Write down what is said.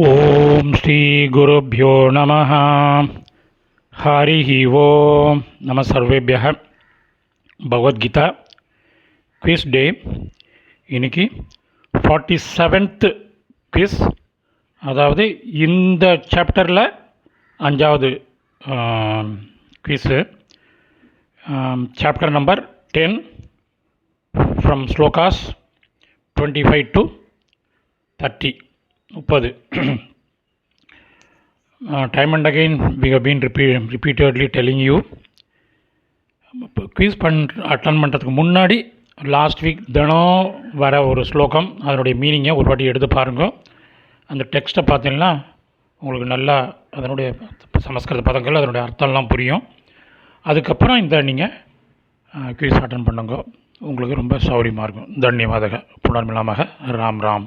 ஓம் ஸ்ரீ குருப்யோ நமः. ஹரிஹி ஓம். நம சர்வேபியः. பகவத்கீதா குவிஸ் டே. இன்னைக்கு 47th குவிஸ், அதாவது இந்த சாப்டரில் 5வது quiz. Chapter number 10 from slokas 25 to 30. Time and again we have been repeatedly telling you, quiz attend பண்ணுறதுக்கு முன்னாடி லாஸ்ட் வீக் தினம் வர ஒரு ஸ்லோகம், அதனுடைய மீனிங்கை ஒரு வாட்டி எடுத்து பாருங்க. அந்த டெக்ஸ்ட்டை பார்த்தீங்கன்னா உங்களுக்கு நல்லா அதனுடைய சமஸ்கிருத பதங்கள், அதனுடைய அர்த்தம்லாம் புரியும். அதுக்கப்புறம் இந்த நீங்கள் குவிஸ் அட்டன் பண்ணுங்க, உங்களுக்கு ரொம்ப சௌரியமாக இருக்கும். தன்யவாதக. புனர்மிலாமாக. ராம் ராம்.